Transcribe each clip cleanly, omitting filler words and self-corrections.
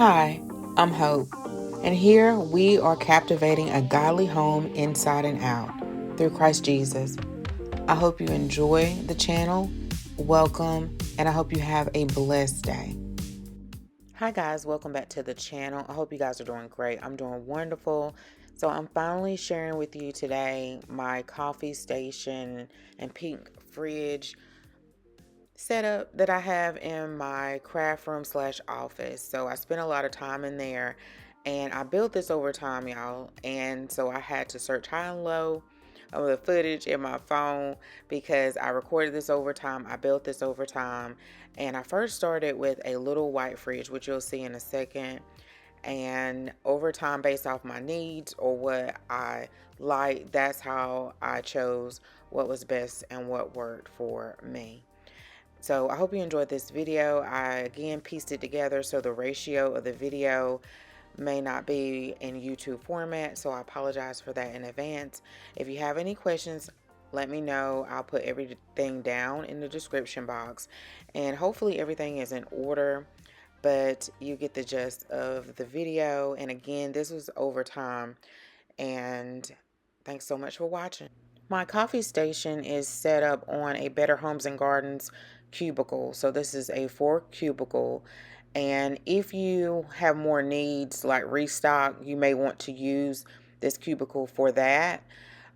Hi, I'm Hope, and here we are captivating a godly home inside and out through Christ Jesus. I hope you enjoy the channel. Welcome, and I hope you have a blessed day. Hi guys, welcome back to the channel. I hope you guys are doing great. I'm doing wonderful. So I'm finally sharing with you today my coffee station and pink fridge setup that I have in my craft room / office. So I spent a lot of time in there, and I built this over time, y'all. And so I had to search high and low of the footage in my phone because I recorded this over time. I built this over time, and I first started with a little white fridge, which you'll see in a second. And over time, based off my needs or what I like, that's how I chose what was best and what worked for me. So I hope you enjoyed this video. I again pieced it together so the ratio of the video may not be in YouTube format, so I apologize for that in advance. If you have any questions, let me know. I'll put everything down in the description box, and hopefully everything is in order, but you get the gist of the video. And again, this was over time, and thanks so much for watching. My coffee station is set up on a Better Homes and Gardens cubicle. So this is a 4 cubicle. And if you have more needs like restock, you may want to use this cubicle for that.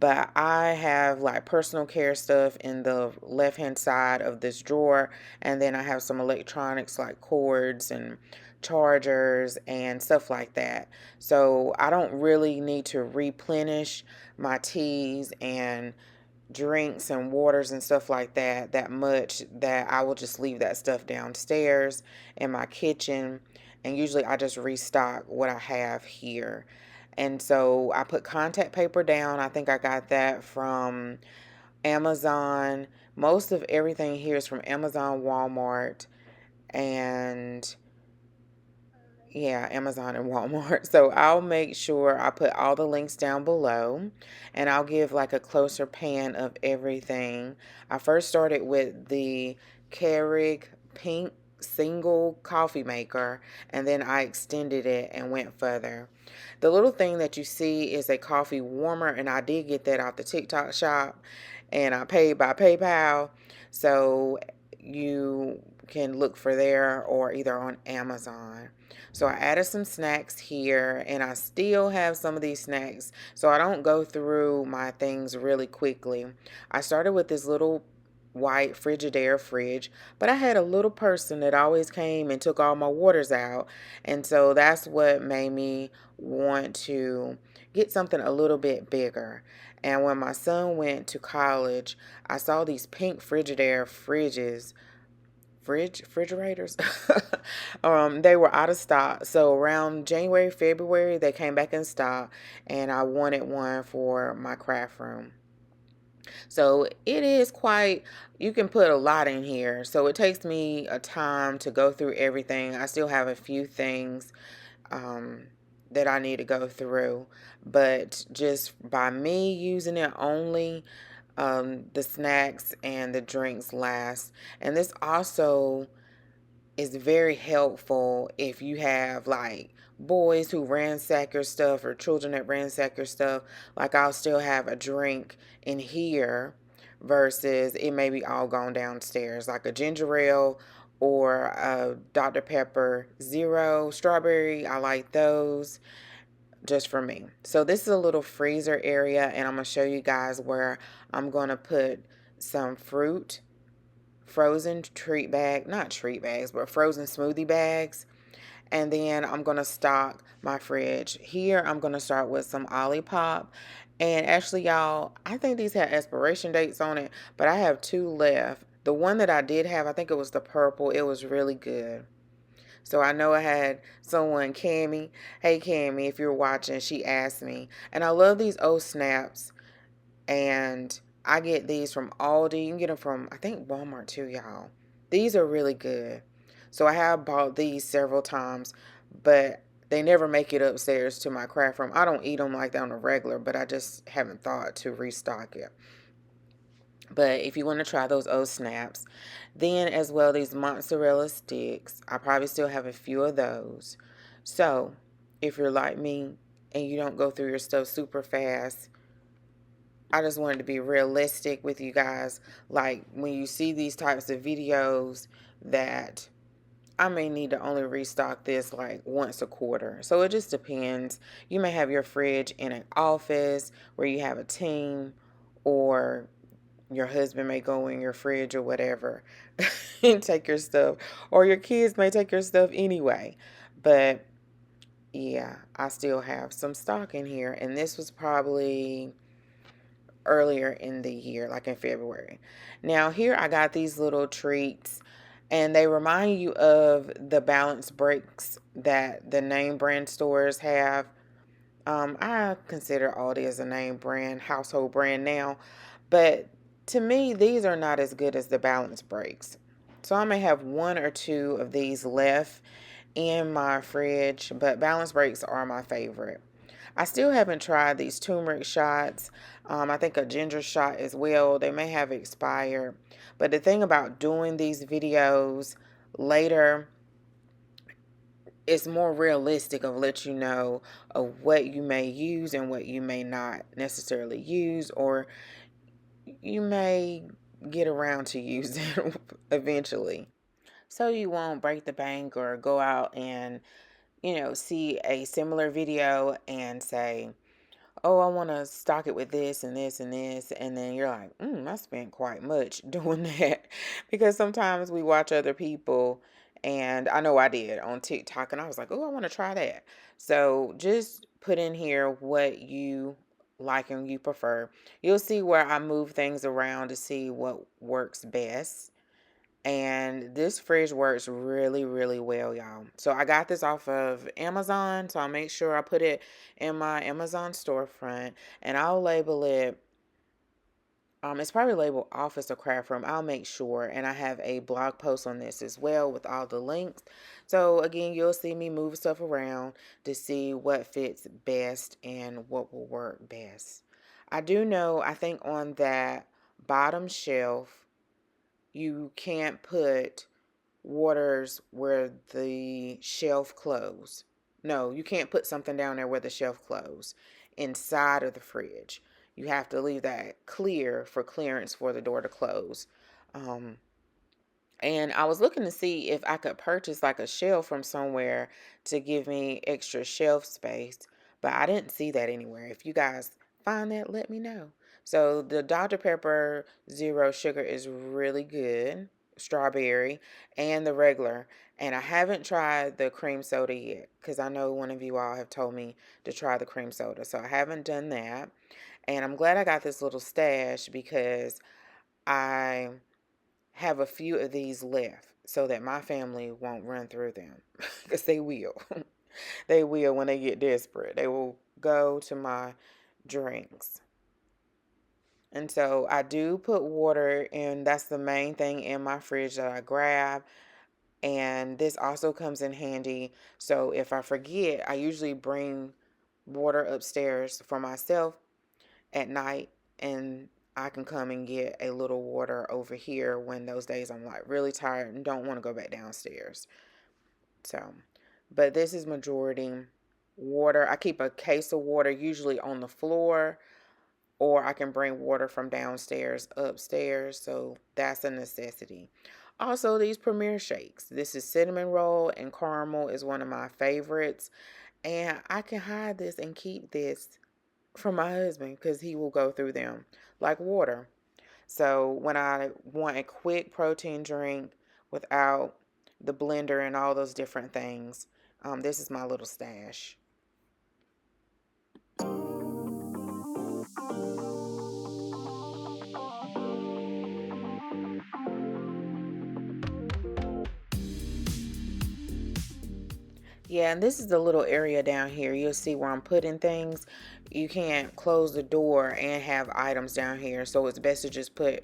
But I have like personal care stuff in the left hand side of this drawer, and then I have some electronics like cords and chargers and stuff like that. So I don't really need to replenish my teas and drinks and waters and stuff like that much, that I will just leave that stuff downstairs in my kitchen, and usually I just restock what I have here. And so I put contact paper down. I think I got that from Amazon. Most of everything here is from Amazon, Walmart, and yeah, Amazon and Walmart. So I'll make sure I put all the links down below, and I'll give like a closer pan of everything. I first started with the Keurig pink single coffee maker, and then I extended it and went further. The little thing that you see is a coffee warmer, and I did get that off the TikTok shop, and I paid by PayPal. So you can look for there or either on Amazon. So I added some snacks here, and I still have some of these snacks, so I don't go through my things really quickly. I started with this little white Frigidaire fridge, but I had a little person that always came and took all my waters out, and so that's what made me want to get something a little bit bigger. And when my son went to college, I saw these pink Frigidaire refrigerators. They were out of stock, so around January, February they came back in stock, and I wanted one for my craft room. So it is quite, you can put a lot in here, so it takes me a time to go through everything. I still have a few things that I need to go through, but just by me using it only, the snacks and the drinks last. And this also is very helpful if you have like boys who ransack your stuff or children that ransack your stuff. Like I'll still have a drink in here versus it may be all gone downstairs, like a ginger ale or a Dr. Pepper Zero strawberry. I like those just for me. So this is a little freezer area, and I'm going to show you guys where I'm going to put some fruit, frozen treat bag, not treat bags, but frozen smoothie bags. And then I'm going to stock my fridge. Here I'm going to start with some Olipop. And actually, y'all, I think these had expiration dates on it, but I have 2 left. The one that I did have, I think it was the purple. It was really good. So I know I had someone, Cammy. Hey, Cammy, if you're watching, she asked me. And I love these old snaps. And I get these from Aldi. You can get them from, I think, Walmart too, y'all. These are really good. So I have bought these several times, but they never make it upstairs to my craft room. I don't eat them like that on a regular, but I just haven't thought to restock it. But if you want to try those old snaps, then as well, these mozzarella sticks, I probably still have a few of those. So if you're like me and you don't go through your stuff super fast, I just wanted to be realistic with you guys. Like when you see these types of videos, that I may need to only restock this like once a quarter. So it just depends. You may have your fridge in an office where you have a team, or your husband may go in your fridge or whatever and take your stuff, or your kids may take your stuff anyway. But yeah, I still have some stock in here, and this was probably earlier in the year, like in February. Now, here I got these little treats, and they remind you of the balance breaks that the name brand stores have. I consider Aldi as a name brand, household brand now, but to me, these are not as good as the balance breaks. So I may have one or two of these left in my fridge, but balance breaks are my favorite. I still haven't tried these turmeric shots. I think a ginger shot as well. They may have expired. But the thing about doing these videos later, it's more realistic of let you know of what you may use and what you may not necessarily use, or you may get around to using eventually. So you won't break the bank or go out and, see a similar video and say, oh, I want to stock it with this and this and this. And then you're like, I spent quite much doing that. Because sometimes we watch other people, and I know I did on TikTok, and I was like, oh, I want to try that. So just put in here what you like and you prefer. You'll see where I move things around to see what works best. And this fridge works really, really well, y'all. So I got this off of Amazon. So I'll make sure I put it in my Amazon storefront, and I'll label it. It's probably labeled office or craft room. I'll make sure. And I have a blog post on this as well with all the links. So again, you'll see me move stuff around to see what fits best and what will work best. I do know, I think on that bottom shelf, you can't put waters where the shelf closed. No, you can't put something down there where the shelf closed inside of the fridge. You have to leave that clear for clearance for the door to close. Um, and I was looking to see if I could purchase like a shelf from somewhere to give me extra shelf space, but I didn't see that anywhere. If you guys find that, let me know. So the Dr. Pepper Zero Sugar is really good, strawberry, and the regular. And I haven't tried the cream soda yet because I know one of you all have told me to try the cream soda. So I haven't done that. And I'm glad I got this little stash because I have a few of these left so that my family won't run through them because they will. They will when they get desperate. They will go to my drinks. And so I do put water in. That's the main thing in my fridge that I grab. And this also comes in handy. So if I forget, I usually bring water upstairs for myself at night, and I can come and get a little water over here when those days I'm like really tired and don't want to go back downstairs. So, but this is majority water. I keep a case of water usually on the floor, or I can bring water from downstairs upstairs. So that's a necessity. Also, these Premier Shakes. This is cinnamon roll and caramel is one of my favorites. And I can hide this and keep this from my husband because he will go through them like water. So when I want a quick protein drink without the blender and all those different things, this is my little stash. Yeah, and this is the little area down here. You'll see where I'm putting things. You can't close the door and have items down here, so it's best to just put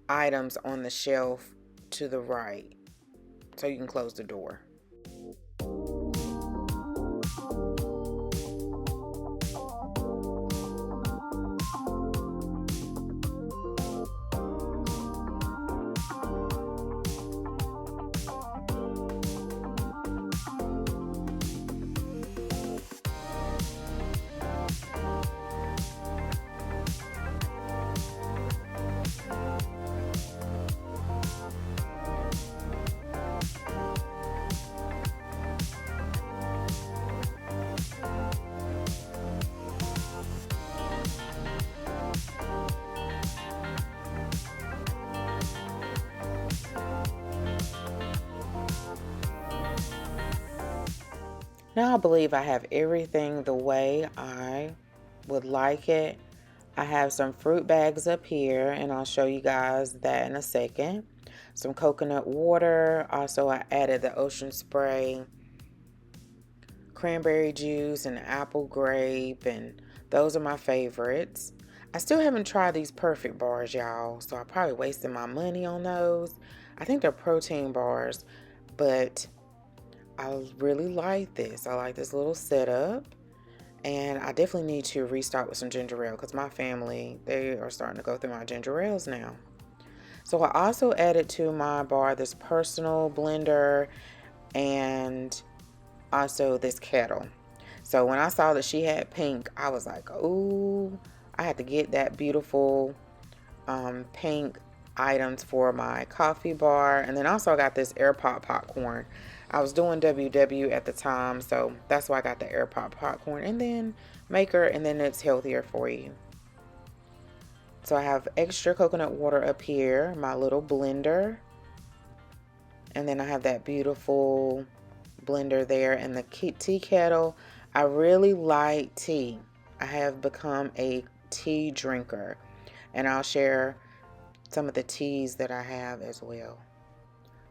items on the shelf to the right so you can close the door. Now I believe I have everything the way I would like it. I have some fruit bags up here, and I'll show you guys that in a second. Some coconut water. Also, I added the ocean spray, cranberry juice, and apple grape, and those are my favorites. I still haven't tried these perfect bars, y'all, so I probably wasted my money on those. I think they're protein bars, but I really like this. I like this little setup. And I definitely need to restart with some ginger ale because my family, they are starting to go through my ginger ales now. So I also added to my bar this personal blender and also this kettle. So when I saw that she had pink, I was like, ooh, I had to get that beautiful pink items for my coffee bar. And then also I got this air pop popcorn. I was doing WW at the time, so that's why I got the air pop popcorn and then maker, and then it's healthier for you. So I have extra coconut water up here, my little blender, and then I have that beautiful blender there, and the tea kettle. I really like tea. I have become a tea drinker, and I'll share some of the teas that I have as well.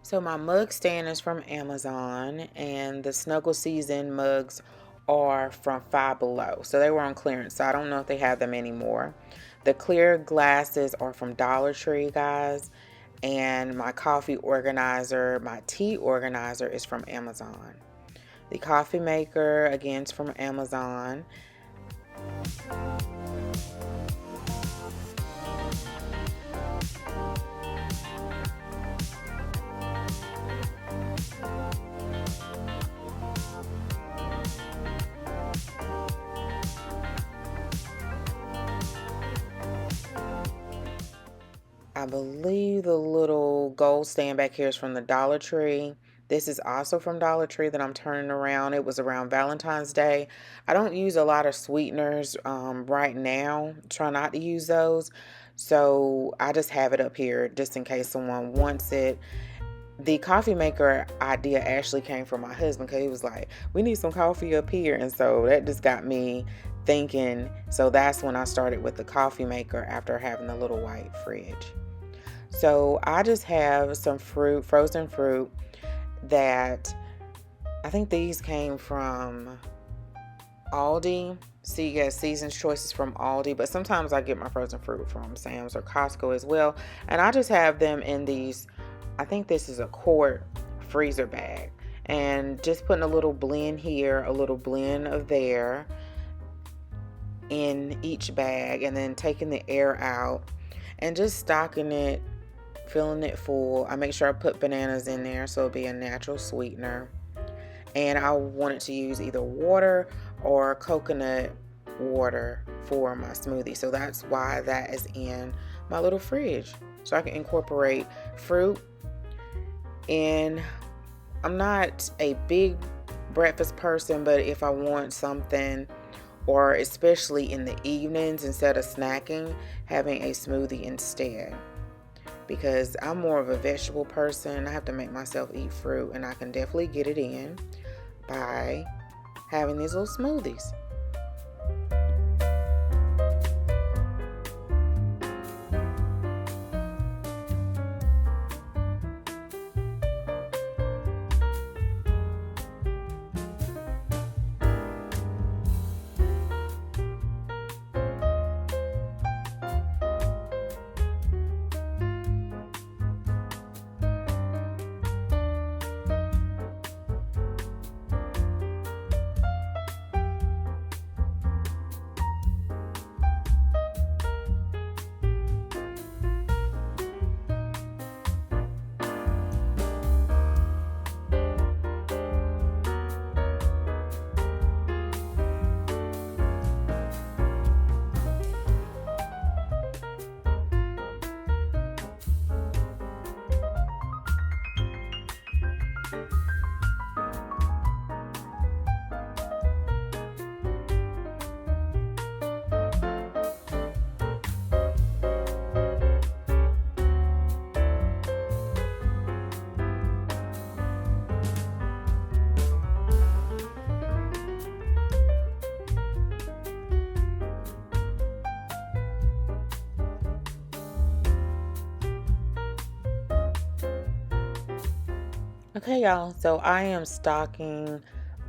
So my mug stand is from Amazon, and the Snuggle Season mugs are from Five Below. So they were on clearance, so I don't know if they have them anymore. The clear glasses are from Dollar Tree, guys. And my coffee organizer, my tea organizer is from Amazon. The coffee maker, again, is from Amazon. I believe the little gold stand back here is from the Dollar Tree. This is also from Dollar Tree that I'm turning around. It was around Valentine's Day. I don't use a lot of sweeteners right now. Try not to use those. So I just have it up here just in case someone wants it. The coffee maker idea actually came from my husband because he was like, we need some coffee up here. And so that just got me thinking. So that's when I started with the coffee maker after having the little white fridge. So I just have some fruit, frozen fruit, that I think these came from Aldi. So you get Season's Choices from Aldi, but sometimes I get my frozen fruit from Sam's or Costco as well. And I just have them in these, I think this is a quart freezer bag. And just putting a little blend here, a little blend of there in each bag, and then taking the air out and just stocking it, filling it full. I make sure I put bananas in there so it'll be a natural sweetener. And I wanted to use either water or coconut water for my smoothie. So that's why that is in my little fridge. So I can incorporate fruit. And I'm not a big breakfast person, but if I want something, or especially in the evenings, instead of snacking, having a smoothie instead. Because I'm more of a vegetable person. I have to make myself eat fruit, and I can definitely get it in by having these little smoothies. Okay, y'all, so I am stocking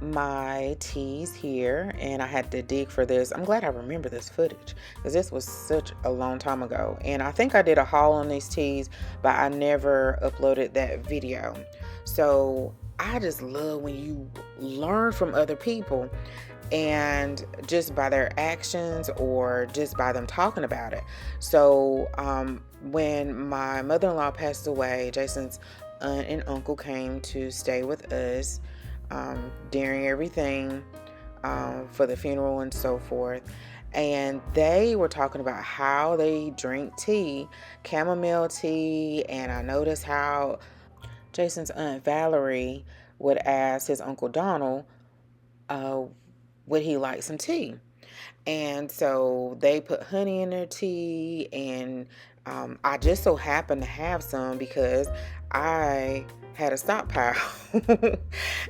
my teas here, and I had to dig for this. I'm glad I remember this footage because this was such a long time ago, and I think I did a haul on these teas, but I never uploaded that video. So I just love when you learn from other people, and just by their actions or just by them talking about it. So when my mother-in-law passed away, Jason's aunt and uncle came to stay with us during everything, for the funeral and so forth. And they were talking about how they drink tea, chamomile tea. And I noticed how Jason's aunt Valerie would ask his uncle Donald, uh, would he like some tea? And so they put honey in their tea, and I just so happened to have some because I had a stockpile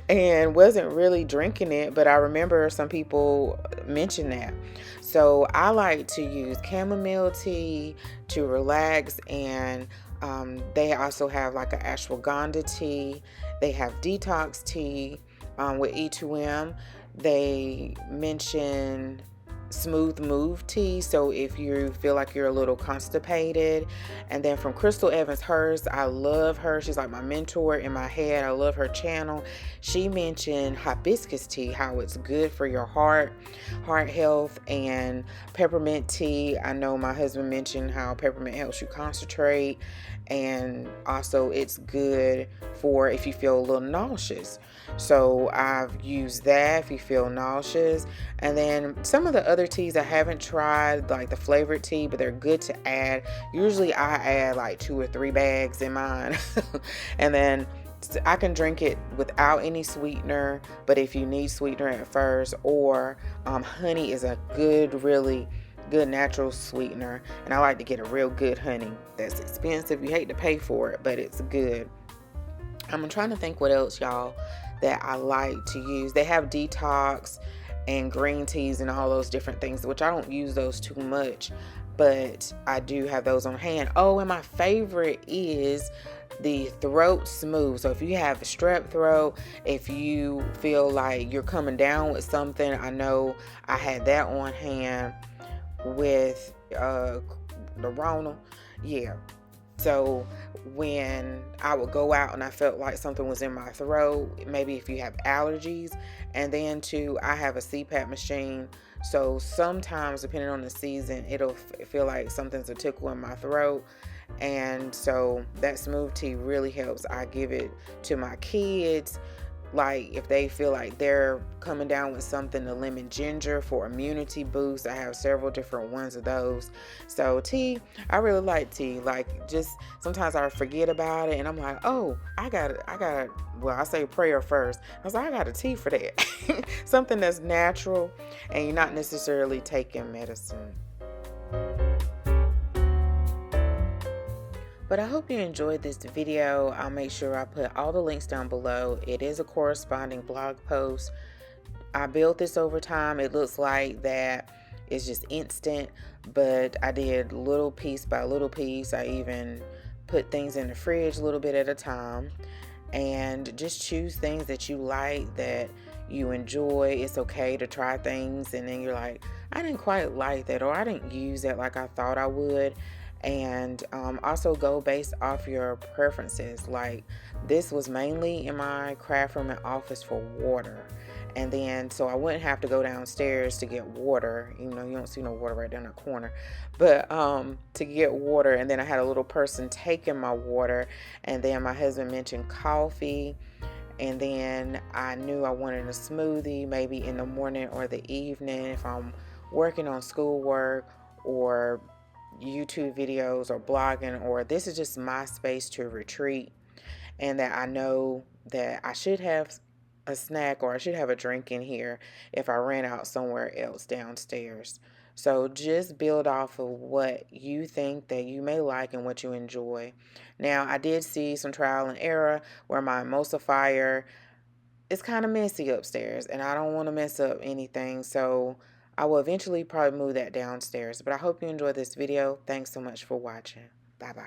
and wasn't really drinking it, but I remember some people mention that. So I like to use chamomile tea to relax, and they also have like an ashwagandha tea. They have detox tea with E2M. They mention smooth move tea, so if you feel like you're a little constipated. And then from Crystal Evans, hers, I love her, she's like my mentor in my head. I love her channel. She mentioned hibiscus tea, how it's good for your heart health. And peppermint tea, I know my husband mentioned how peppermint helps you concentrate, and also it's good for if you feel a little nauseous. So I've used that if you feel nauseous. And then some of the other teas I haven't tried, like the flavored tea, but they're good to add. Usually I add like 2 or 3 bags in mine. And then I can drink it without any sweetener, but if you need sweetener at first, or honey is a good, really good natural sweetener. And I like to get a real good honey that's expensive. You hate to pay for it, but it's good. I'm trying to think what else, y'all, that I like to use. They have detox and green teas and all those different things, which I don't use those too much, but I do have those on hand. Oh, and my favorite is the throat smooth. So if you have a strep throat, if you feel like you're coming down with something, I know I had that on hand with the Rona. Yeah. So when I would go out and I felt like something was in my throat, maybe if you have allergies. And then too, I have a CPAP machine. So sometimes, depending on the season, it'll feel like something's a tickle in my throat. And so that smooth tea really helps. I give it to my kids. Like if they feel like they're coming down with something, the lemon ginger for immunity boost. I have several different ones of those. So tea, I really like tea. Like just sometimes I forget about it and I'm like, oh, I got it. Well, I say prayer first. I was like, I got a tea for that. Something that's natural and you're not necessarily taking medicine. But I hope you enjoyed this video. I'll make sure I put all the links down below. It is a corresponding blog post. I built this over time. It looks like that it's just instant, but I did little piece by little piece. I even put things in the fridge a little bit at a time, and just choose things that you like, that you enjoy. It's okay to try things and then you're like, I didn't quite like that, or I didn't use that like I thought I would. And also go based off your preferences. Like this was mainly in my craft room and office for water, and then so I wouldn't have to go downstairs to get water. You know, you don't see no water right down the corner, but to get water. And then I had a little person taking my water, and then my husband mentioned coffee. And then I knew I wanted a smoothie maybe in the morning or the evening if I'm working on schoolwork or YouTube videos or blogging, or this is just my space to retreat, and that I know that I should have a snack or I should have a drink in here if I ran out somewhere else downstairs. So just build off of what you think that you may like and what you enjoy. Now, I did see some trial and error where my emulsifier is kind of messy upstairs and I don't want to mess up anything. So I will eventually probably move that downstairs. But I hope you enjoyed this video. Thanks so much for watching. Bye-bye.